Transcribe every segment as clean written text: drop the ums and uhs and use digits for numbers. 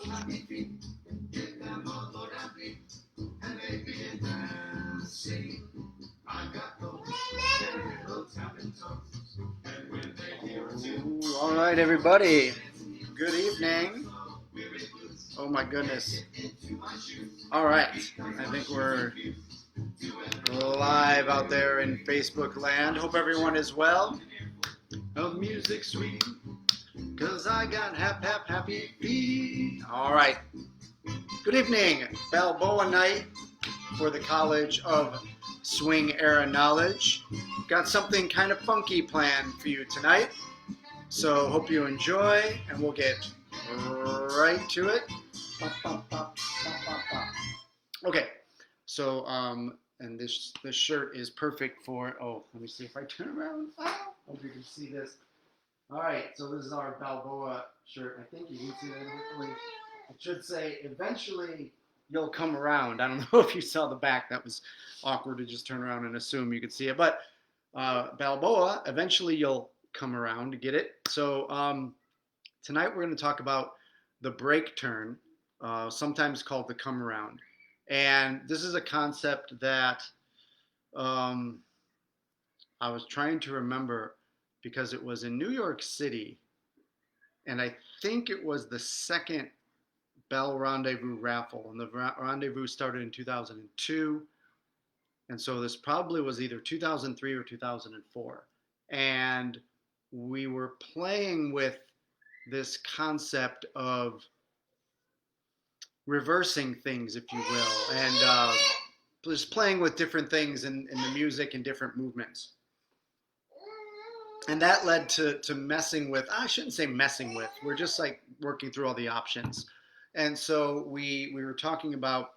All right, everybody. Good evening. Oh my goodness. All right. I think we're live out there in Facebook land. Hope everyone is well. Of music sweet, 'cause I got happy feet. All right. Good evening. Balboa night for the College of Swing Era Knowledge. Got something kind of funky planned for you tonight. So hope you enjoy, and we'll get right to it. Okay, so and this shirt is perfect for. Oh, let me see if I turn around. Hope you can see this. All right, so this is our Balboa shirt. I think you can see that. Hopefully, it should say eventually you'll come around. I don't know if you saw the back. That was awkward to just turn around and assume you could see it, but Balboa, eventually you'll come around to get it. So tonight we're going to talk about the break turn, sometimes called the come around. And this is a concept that I was trying to remember because it was in New York City, and I think it was the second Bell Rendezvous raffle, and the Rendezvous started in 2002, and so this probably was either 2003 or 2004. And we were playing with this concept of reversing things, if you will, and just playing with different things in the music and different movements. And that led to messing with, I shouldn't say messing with, we're just like working through all the options. And so we were talking about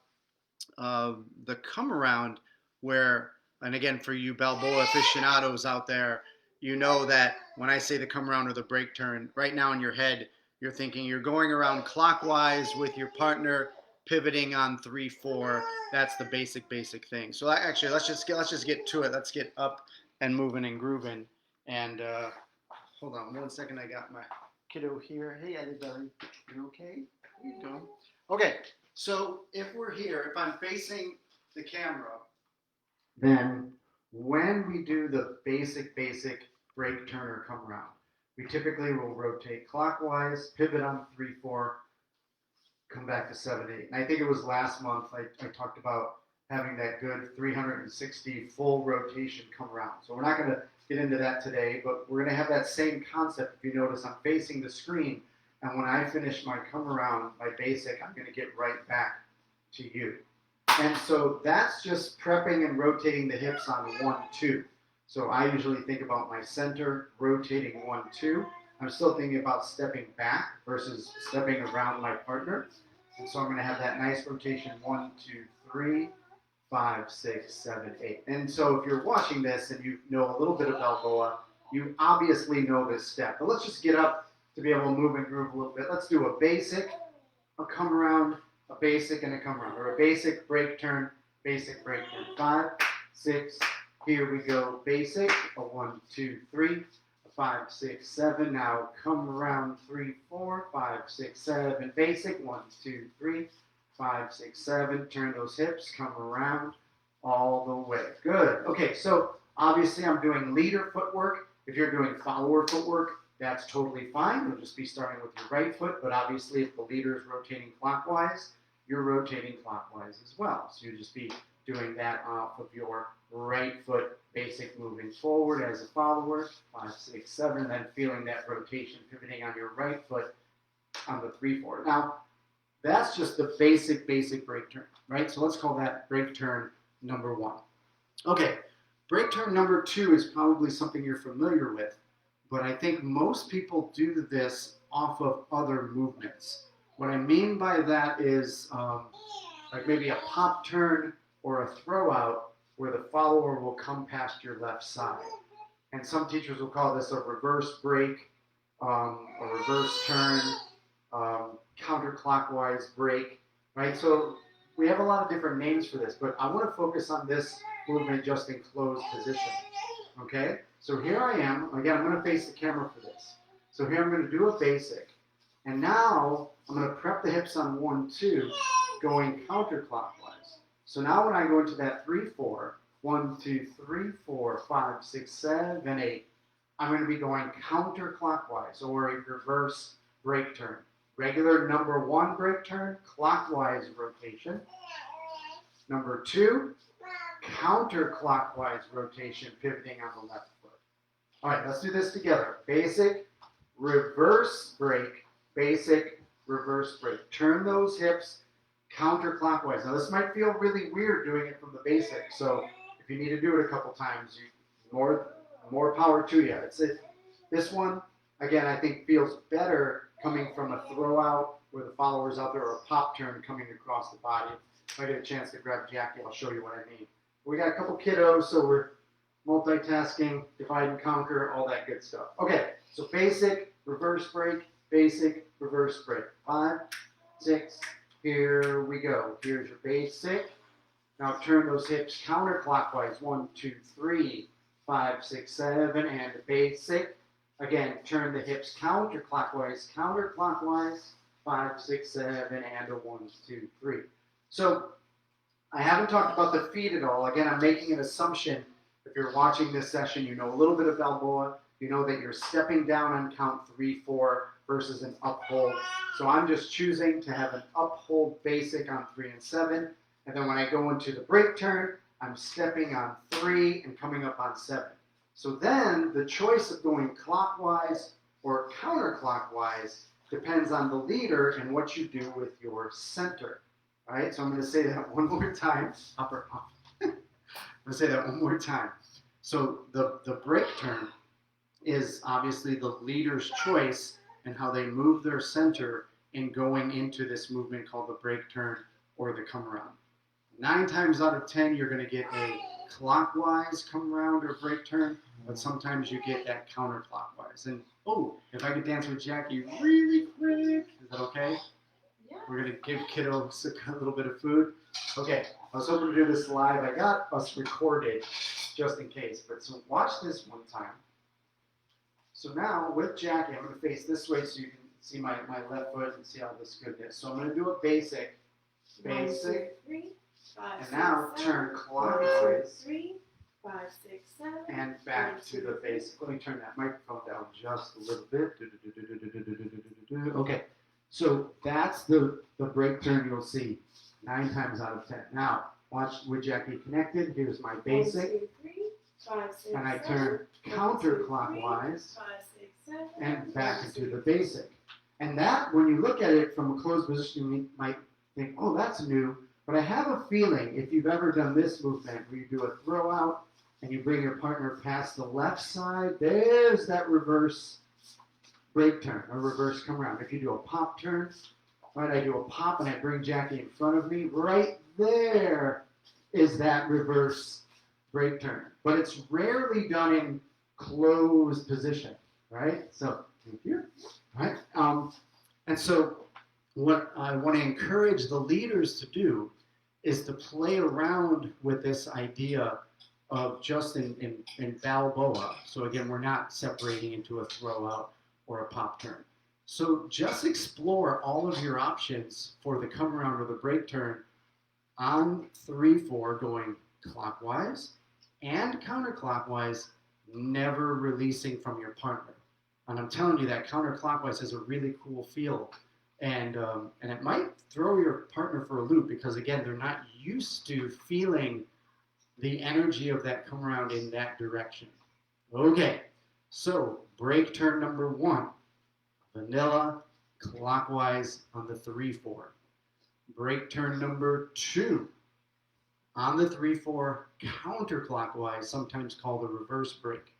the come around where, and again, for you Balboa aficionados out there, you know that when I say the come around or the break turn, right now in your head, you're thinking you're going around clockwise with your partner, pivoting on 3/4. That's the basic thing. So actually, let's just get to it. Let's get up and moving and grooving. And hold on 1 second. I got my kiddo here. Hey, everybody, you okay? How you doing? Okay. So if we're here, if I'm facing the camera, then when we do the basic break turn or come around, we typically will rotate clockwise, pivot on 3/4, come back to 7/8. And I think it was last month I talked about having that good 360 full rotation come around. So we're not going to get into that today, but we're going to have that same concept. If you notice, I'm facing the screen, and when I finish my come around, my basic, I'm going to get right back to you. And so that's just prepping and rotating the hips on 1/2. So I usually think about my center, rotating 1/2. I'm still thinking about stepping back versus stepping around my partner. And so I'm going to have that nice rotation, 1, 2, 3, 5, 6, 7, 8. And so if you're watching this and you know a little bit of Balboa, you obviously know this step. But let's just get up to be able to move and groove a little bit. Let's do a basic, a come around, a basic, and a come around. Or a basic, break turn, basic, break turn. 5, 6, here we go. Basic, a 1, 2, 3, 5, 6, 7. Now come around 3, 4, 5, 6, 7. Basic, 1, 2, 3, 5, 6, 7. Turn those hips, come around all the way. Good. Okay, so obviously I'm doing leader footwork. If you're doing follower footwork, that's totally fine. You'll just be starting with your right foot, but obviously if the leader is rotating clockwise, you're rotating clockwise as well. So you'll just be doing that off of your right foot, basic moving forward as a follower, 5, 6, 7, then feeling that rotation, pivoting on your right foot on the 3/4. Now, that's just the basic break turn, right? So let's call that break turn number 1. Okay, break turn number 2 is probably something you're familiar with, but I think most people do this off of other movements. What I mean by that is like maybe a pop turn or a throwout where the follower will come past your left side. And some teachers will call this a reverse break, a reverse turn, counter-clockwise break, right? So we have a lot of different names for this, but I want to focus on this movement just in closed position, okay? So here I am. Again, I'm going to face the camera for this. So here I'm going to do a basic. And now I'm going to prep the hips on 1, 2, going counterclockwise. So now when I go into that 3, 4, 1, 2, 3, 4, 5, 6, 7, 8, I'm going to be going counterclockwise, or a reverse break turn. Regular number 1 break turn, clockwise rotation. Number 2, counterclockwise rotation, pivoting on the left foot. All right, let's do this together. Basic, reverse break, basic, reverse break. Turn those hips counterclockwise. Now this might feel really weird doing it from the basic, so if you need to do it a couple times, more power to you. This one, again, I think feels better coming from a throw out where the follower's out there, or a pop turn coming across the body. If I get a chance to grab Jackie, I'll show you what I mean. We got a couple kiddos, so we're multitasking, divide and conquer, all that good stuff. Okay, so basic, reverse break, basic, reverse break. 5, 6, here we go. Here's your basic. Now turn those hips counterclockwise. 1, 2, 3, 5, 6, 7, and basic. Again, turn the hips counterclockwise, counterclockwise. 5, 6, 7, and a 1, 2, 3. So I haven't talked about the feet at all. Again, I'm making an assumption. If you're watching this session, you know a little bit of Balboa. You know that you're stepping down on count 3, 4 versus an up hold. So I'm just choosing to have an up hold basic on 3 and 7. And then when I go into the break turn, I'm stepping on 3 and coming up on 7. So then the choice of going clockwise or counterclockwise depends on the leader and what you do with your center. All right, so I'm going to say that one more time. Upper, up. I'm going to say that one more time. So the break turn is obviously the leader's choice and how they move their center in going into this movement called the break turn or the come around. 9 times out of 10, you're going to get a clockwise come around or break turn, but sometimes you get that counterclockwise. And oh, if I could dance with Jackie really quick, is that okay? Yeah. We're going to give kiddos a little bit of food. Okay, I was hoping to do this live. I got us recorded just in case, but so watch this one time. So now with Jackie, I'm going to face this way so you can see my left foot and see all this goodness. So I'm going to do a basic, 1, 2, 3, 5, and now 6, turn 7, clockwise 3, 5, 6, 7, and back to the basic. Let me turn that microphone down just a little bit. Okay, so that's the break turn you'll see 9 times out of 10. Now, watch with Jackie connected. Here's my basic. 1, 2, 3, 5, 6, and I 7, turn counterclockwise 5, 6, 7, and back into the basic. And that, when you look at it from a closed position, you might think, oh, that's new. But I have a feeling, if you've ever done this movement, where you do a throw out and you bring your partner past the left side, there's that reverse break turn, a reverse come around. If you do a pop turn, right, I do a pop and I bring Jackie in front of me, right there is that reverse break turn. But it's rarely done in closed position, right? So, thank you. All right. And so what I want to encourage the leaders to do is to play around with this idea of just in Balboa. So again, we're not separating into a throw out or a pop turn. So just explore all of your options for the come around or the break turn on 3, 4 going clockwise and counterclockwise, never releasing from your partner. And I'm telling you that counterclockwise has a really cool feel. And it might throw your partner for a loop because, again, they're not used to feeling the energy of that come around in that direction. Okay, so break turn number 1, vanilla clockwise on the 3, 4. Break turn number 2, on the 3, 4 counterclockwise, sometimes called a reverse break.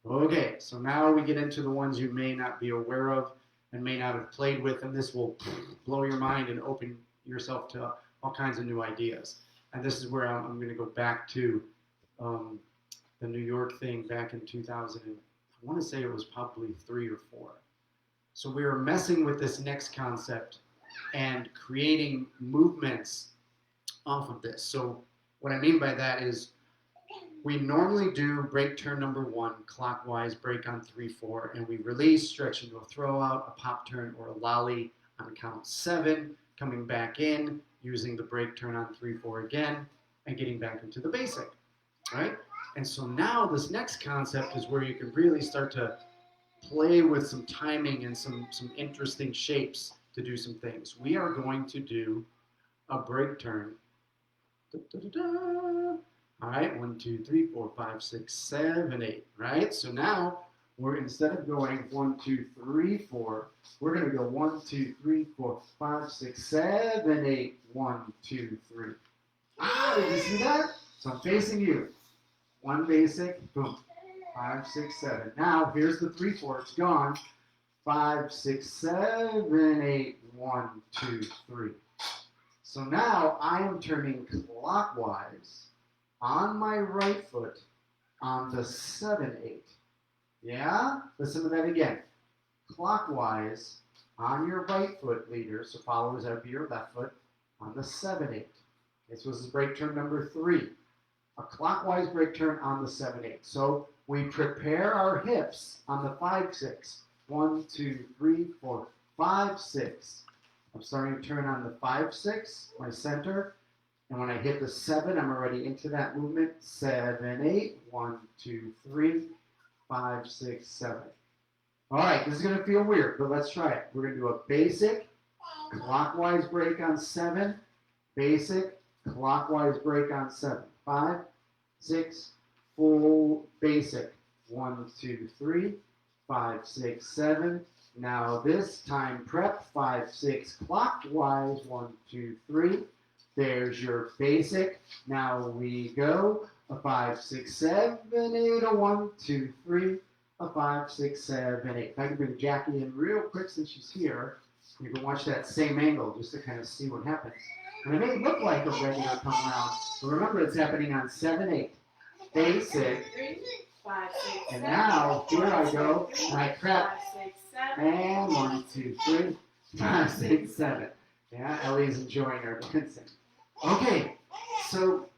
Okay, so now we get into the ones you may not be aware of and may not have played with, and this will blow your mind and open yourself to all kinds of new ideas. And this is where I'm going to go back to the New York thing back in 2000. I want to say it was probably 3 or 4. So we were messing with this next concept and creating movements off of this. So what I mean by that is we normally do break turn number 1, clockwise, break on 3, 4, and we release, stretch into a throw out, a pop turn, or a lolly on count 7, coming back in, using the break turn on 3-4 again, and getting back into the basic, right? And so now this next concept is where you can really start to play with some timing and some interesting shapes to do some things. We are going to do a break turn. Da, da, da, da. All right, 1, 2, 3, 4, 5, 6, 7, 8, right? So now we're, instead of going 1, 2, 3, 4, we're going to go 1, 2, 3, 4, 5, 6, 7, 8, 1, 2, 3. Ah, did you see that? So I'm facing you. One basic, boom. 5, 6, 7. Now here's the 3, 4. It's gone. 5, 6, 7, 8, 1, 2, 3. So now I am turning clockwise on my right foot on the 7, 8. Yeah? Listen to that again. Clockwise on your right foot, leader, so followers, that would be your left foot, on the 7, 8. This was break turn number 3. A clockwise break turn on the 7, 8. So we prepare our hips on the 5, 6. 1, 2, 3, 4, 5, 6. I'm starting to turn on the 5, 6, my center. And when I hit the 7, I'm already into that movement. 7, 8. 1, 2, 3, 5, 6, 7. All right, this is going to feel weird, but let's try it. We're going to do a basic clockwise break on 7. Basic clockwise break on 7. 5, 6, full basic. 1, 2, 3, 5, 6, 7. Now this time prep. 5, 6 clockwise. 1, 2, 3. There's your basic. Now we go. A 5, 6, 7, 8. A 1, 2, 3. A 5, 6, 7, 8. If I can bring Jackie in real quick since she's here, you can watch that same angle just to kind of see what happens. And it may look like a regular come around, but remember it's happening on 7, 8. Basic. 5, 6, And 7, now here I go, 5, and I prep. 6, 7. And 1, 2, 3, 5, 6, 7. Yeah, Ellie's enjoying her dancing. Okay, so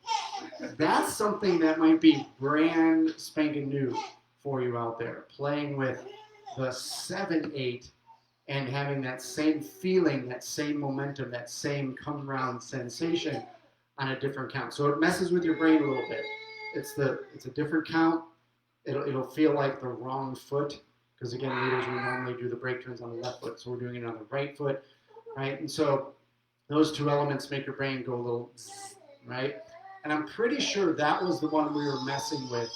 that's something that might be brand spanking new for you out there, playing with the 7, 8 and having that same feeling, that same momentum, that same come round sensation on a different count. So it messes with your brain a little bit. It's a different count. It'll feel like the wrong foot, because again, leaders, we normally do the break turns on the left foot, so we're doing it on the right foot, right? And so those two elements make your brain go a little, right? And I'm pretty sure that was the one we were messing with,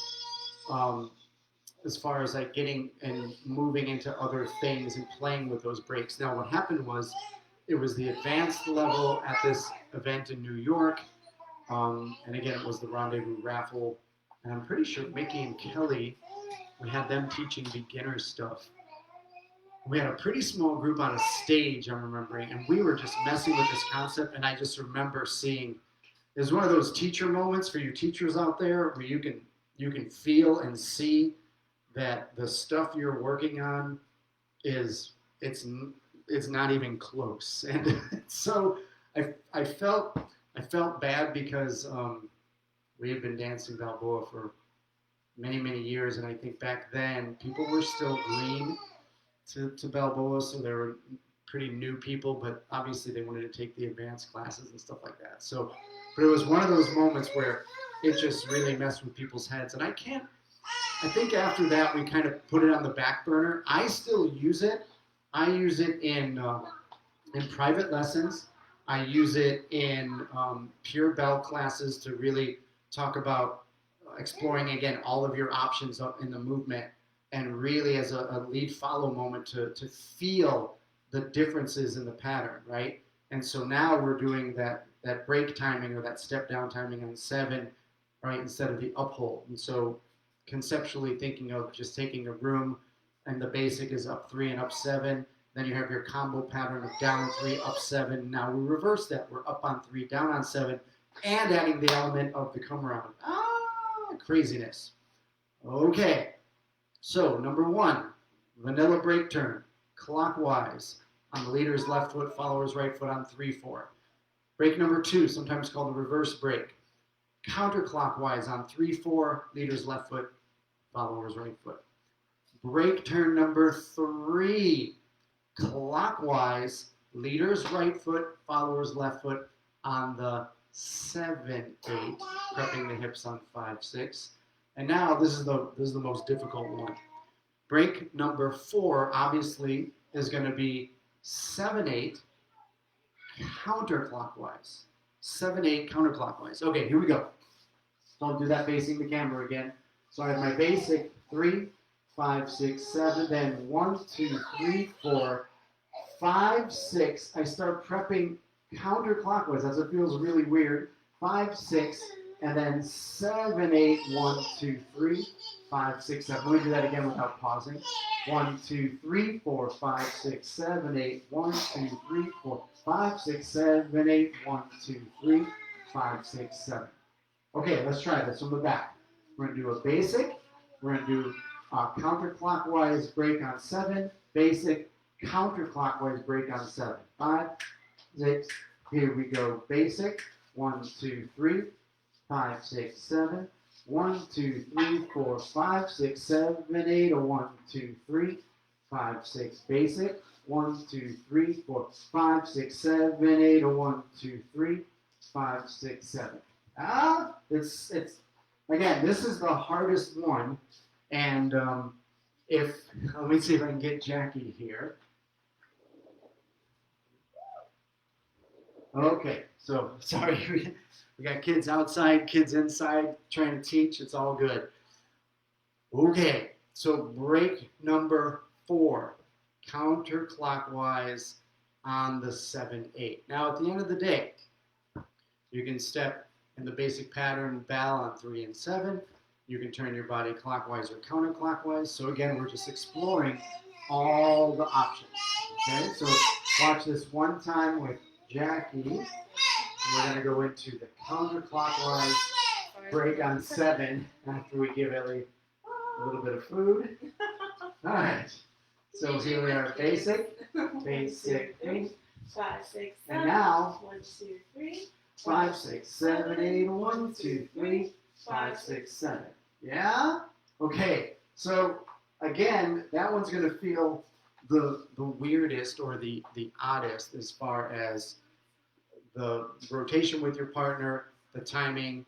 as far as like getting and moving into other things and playing with those breaks. Now what happened was, it was the advanced level at this event in New York, and again, it was the Rendezvous Raffle, and I'm pretty sure Mickey and Kelly, we had them teaching beginner stuff. We had a pretty small group on a stage, I'm remembering, and we were just messing with this concept, and I just remember seeing, it was one of those teacher moments for you teachers out there where you can feel and see that the stuff you're working on it's not even close. And so I felt bad because we had been dancing Balboa for many, many years, and I think back then people were still green to Balboa, so they were pretty new people, but obviously they wanted to take the advanced classes and stuff like that. So, but it was one of those moments where it just really messed with people's heads, and I think after that we kind of put it on the back burner. I still use it. I use it in private lessons. I use it in Pure Bell classes to really talk about exploring, again, all of your options in the movement, and really as a lead-follow moment to feel the differences in the pattern, right? And so now we're doing that break timing or that step-down timing on 7, right, instead of the uphold. And so conceptually thinking of just taking a room, and the basic is up 3 and up 7. Then you have your combo pattern of down 3, up 7. Now we reverse that. We're up on 3, down on 7, and adding the element of the come around. Craziness. Okay, so number 1, vanilla break turn, clockwise on the leader's left foot, follower's right foot on 3, 4. Break number 2, sometimes called the reverse break, counterclockwise on 3, 4, leader's left foot, follower's right foot. Break turn number 3, clockwise Leader's right foot, follower's left foot on the 7-8, prepping the hips on 5-6. And now this is the most difficult one. Break number 4 obviously is going to be 7-8 counterclockwise. 7-8 counterclockwise. Okay, here we go. Don't do that facing the camera again. So I have my basic 3, 5, 6, 7, then 1, 2, 3, 4, 5, 6. I start prepping counterclockwise. As it feels really weird. 5, 6, and then 7, 8, 1, 2, 3, 5, 6, 7. Let me do that again without pausing. 1, 2, 3, 4, 5, 6, 7, 8, 1, 2, 3, 4, 5, 6, 7, 8, 1, 2, 3, 5, 6, 7. Okay, let's try this from the back. We're going to do a basic. We're going to do a counterclockwise break on 7. Basic, counterclockwise break on 7. 5, 6. Here we go. Basic. 1, 2, 3, 5, 6, 7. 1, 2, 3, 4, 5, 6, 7, 8. 1, 2, 3, 5, 6. Basic. 1, 2, 3, 4, 5, 6, 7, 8. 1, 2, 3, 5, 6, 7. It's again, this is the hardest one, and let me see if I can get Jackie here. Okay, so sorry, we got kids outside, kids inside, trying to teach. It's all good. Okay, so break number 4, counterclockwise on the 7-8. Now, at the end of the day, you can step in the basic pattern Bal on 3 and 7. You can turn your body clockwise or counterclockwise. So again, we're just exploring all the options. Okay, so watch this one time with Jackie. And we're going to go into the counterclockwise break on 7 after we give Ellie a little bit of food. All right. So here we are, basic, 8. 5, 6, 7. And now, 1, 2, 3. 5, 6, 7, 8. 1, 2, 3, 5, 6, 7. Yeah? Okay. So again, that one's going to feel the weirdest or the oddest as far as the rotation with your partner, the timing,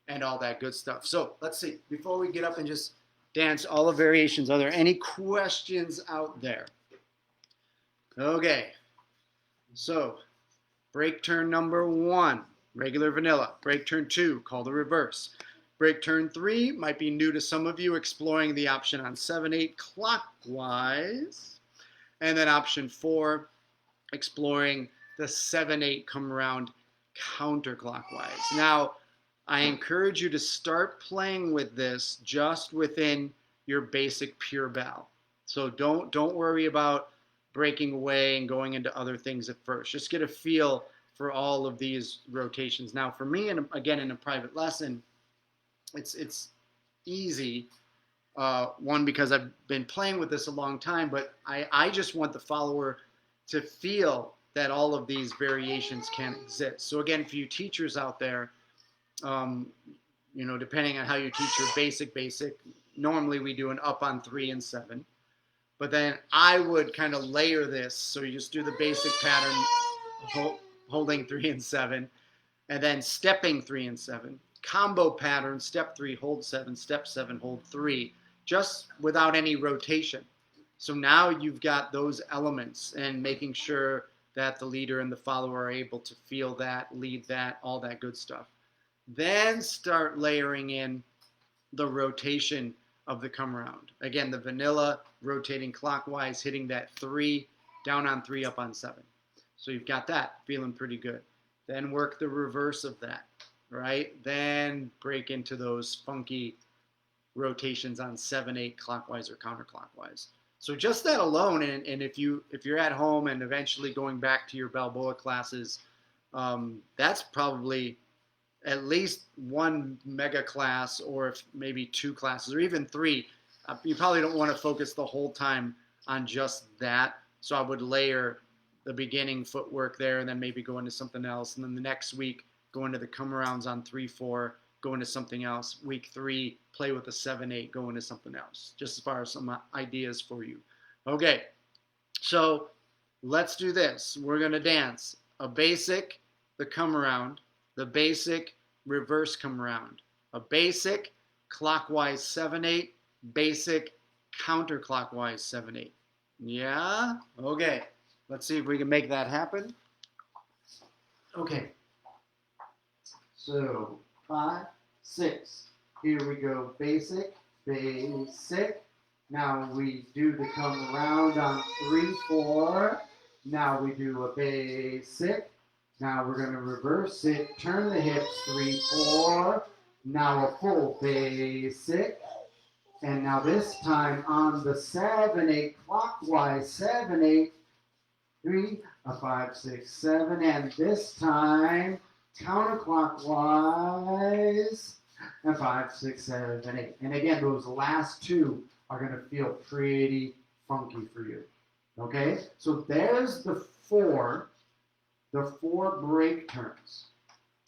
and all that good stuff. So let's see. Before we get up and just dance all the variations, are there any questions out there? Okay. So break turn number 1, regular vanilla. Break turn 2, call the reverse. Break turn 3 might be new to some of you, exploring the option on 7-8 clockwise. And then option 4, exploring the 7-8 come around counterclockwise. Now, I encourage you to start playing with this just within your basic Pure Bal. So don't worry about breaking away and going into other things at first. Just get a feel for all of these rotations. Now, for me, and again in a private lesson, it's easy. One, because I've been playing with this a long time, but I just want the follower to feel that all of these variations can exist. So again, for you teachers out there, depending on how you teach your basic, normally we do an up on 3 and 7. But then I would kind of layer this. So you just do the basic pattern, holding 3 and 7, and then stepping 3 and 7. Combo pattern, step 3, hold 7, step 7, hold 3, just without any rotation. So now you've got those elements and making sure that the leader and the follower are able to feel that, lead that, all that good stuff. Then start layering in the rotation of the come around. Again, the vanilla rotating clockwise, hitting that 3, down on 3, up on 7. So you've got that, feeling pretty good. Then work the reverse of that, right? Then break into those funky rotations on 7-8 clockwise or counterclockwise. So just that alone, and if you're at home and eventually going back to your Balboa classes, that's probably at least 1 mega class, or if maybe 2 classes, or even 3. You probably don't want to focus the whole time on just that. So I would layer the beginning footwork there, and then maybe go into something else. And then the next week, go into the come arounds on 3-4, go into something else. Week 3, play with the 7-8, go into something else. Just as far as some ideas for you. Okay, so let's do this. We're going to dance a basic, the come around, the basic reverse come around, a basic clockwise 7/8, basic counterclockwise 7/8. Yeah? Okay. Let's see if we can make that happen. Okay. So 5, 6. Here we go. Basic, basic. Now we do the come around on 3, 4. Now we do a basic. Now we're going to reverse it. Turn the hips 3, 4. Now a full basic. And now this time on the 7/8 clockwise 7/8. 3, a 5, 6, 7. And this time counterclockwise. And 5, 6, 7, 8. And again, those last two are going to feel pretty funky for you. Okay? So there's the four break turns.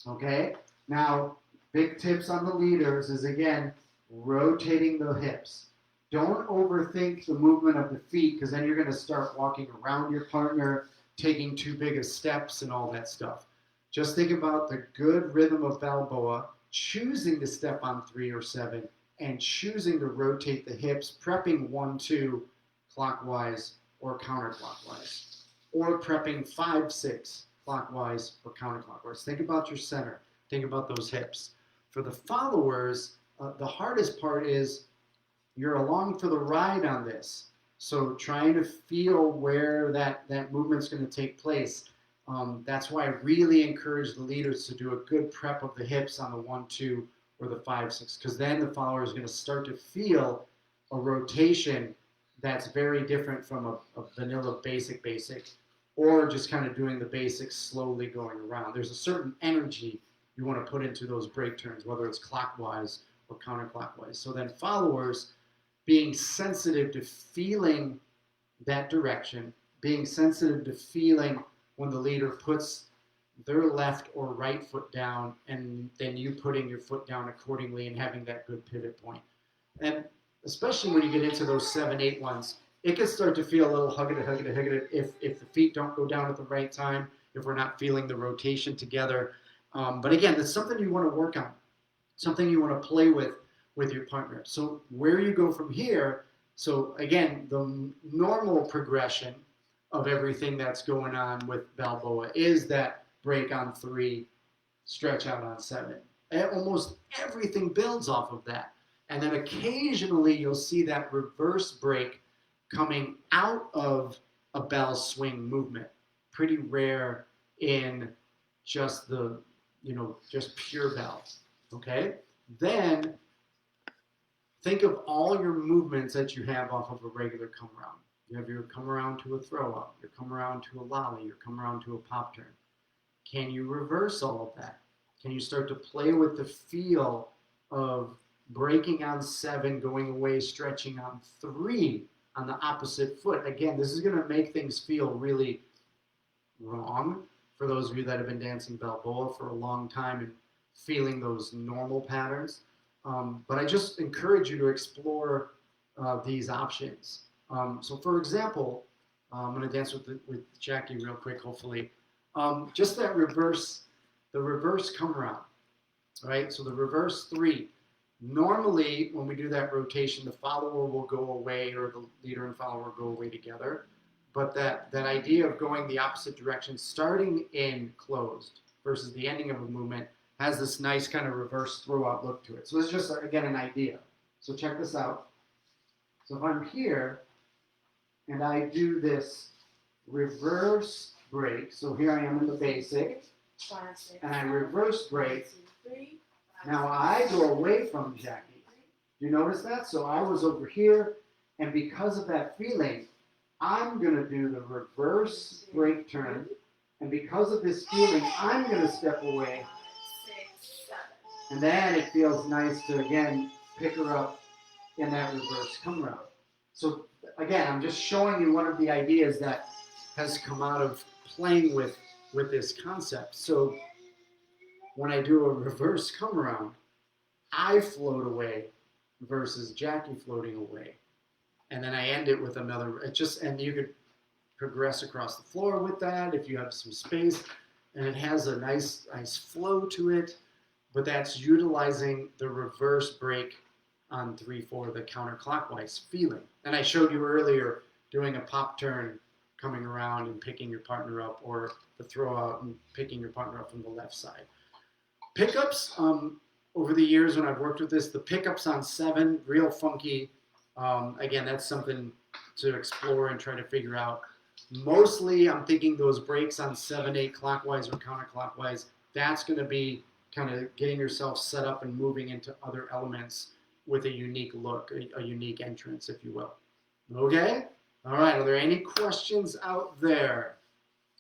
Okay? Now, big tips on the leaders is, again, rotating the hips. Don't overthink the movement of the feet, because then you're going to start walking around your partner, taking too big of steps and all that stuff. Just think about the good rhythm of Balboa, choosing to step on 3 or 7, and choosing to rotate the hips, prepping 1, 2 clockwise or counterclockwise, or prepping 5, 6 clockwise or counterclockwise. Think about your center. Think about those hips. For the followers, the hardest part is you're along for the ride on this. So trying to feel where that movement's going to take place. That's why I really encourage the leaders to do a good prep of the hips on the 1, 2, or the 5, 6, because then the follower is going to start to feel a rotation that's very different from a vanilla basic, or just kind of doing the basics slowly going around. There's a certain energy you want to put into those break turns, whether it's clockwise or counterclockwise. So then followers, being sensitive to feeling that direction, being sensitive to feeling when the leader puts their left or right foot down, and then you putting your foot down accordingly and having that good pivot point. And especially when you get into those 7/8 ones, it can start to feel a little hugget if the feet don't go down at the right time, if we're not feeling the rotation together. But again, that's something you want to work on, something you want to play with your partner. So where you go from here, so again, the normal progression of everything that's going on with Balboa is that break on 3, stretch out on 7. And almost everything builds off of that. And then occasionally you'll see that reverse break coming out of a Bal-Swing movement. Pretty rare in just the, just pure Bal. Okay? Then think of all your movements that you have off of a regular come around. You have your come around to a throwout, your come around to a lolly, your come around to a pop turn. Can you reverse all of that? Can you start to play with the feel of breaking on 7, going away, stretching on 3 on the opposite foot? Again, this is going to make things feel really wrong for those of you that have been dancing Balboa for a long time and feeling those normal patterns. But I just encourage you to explore these options. So for example, I'm going to dance with Jackie real quick, hopefully. Just that reverse, the reverse come around, right? So the reverse 3. Normally, when we do that rotation, the follower will go away, or the leader and follower go away together. But that idea of going the opposite direction, starting in closed versus the ending of a movement, has this nice kind of reverse throwout look to it. So this is just, again, an idea. So check this out. So if I'm here, and I do this reverse break, so here I am in the basic, and I reverse break. Now I go away from Jackie. Do you notice that? So I was over here, and because of that feeling, I'm going to do the reverse break turn, and because of this feeling, I'm going to step away. And then it feels nice to, again, pick her up in that reverse come around. So again, I'm just showing you one of the ideas that has come out of playing with this concept. So when I do a reverse come around, I float away versus Jackie floating away. And then I end it with another, and you could progress across the floor with that if you have some space. And it has a nice flow to it, but that's utilizing the reverse break on 3/4, the counterclockwise feeling. And I showed you earlier doing a pop turn, coming around and picking your partner up, or the throw out and picking your partner up from the left side. Pickups, over the years when I've worked with this, the pickups on 7, real funky. Again, that's something to explore and try to figure out. Mostly, I'm thinking those breaks on 7, 8 clockwise or counterclockwise, that's going to be kind of getting yourself set up and moving into other elements with a unique look, a unique entrance, if you will. Okay? All right, are there any questions out there?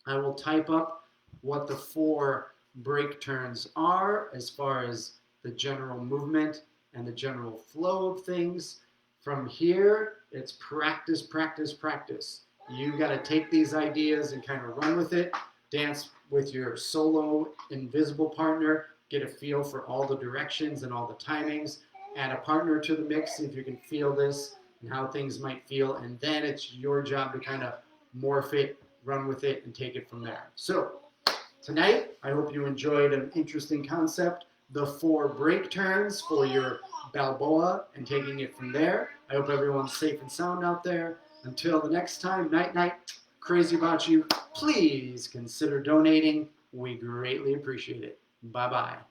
I will type up what the 4 break turns are as far as the general movement and the general flow of things. From here, it's practice, practice, practice. You got to take these ideas and kind of run with it, dance with your solo invisible partner, get a feel for all the directions and all the timings, add a partner to the mix, see if you can feel this and how things might feel, and then it's your job to kind of morph it, run with it, and take it from there. So tonight, I hope you enjoyed an interesting concept, the 4 break turns for your Balboa, and taking it from there. I hope everyone's safe and sound out there. Until the next time, night, night, crazy about you. Please consider donating. We greatly appreciate it. Bye-bye.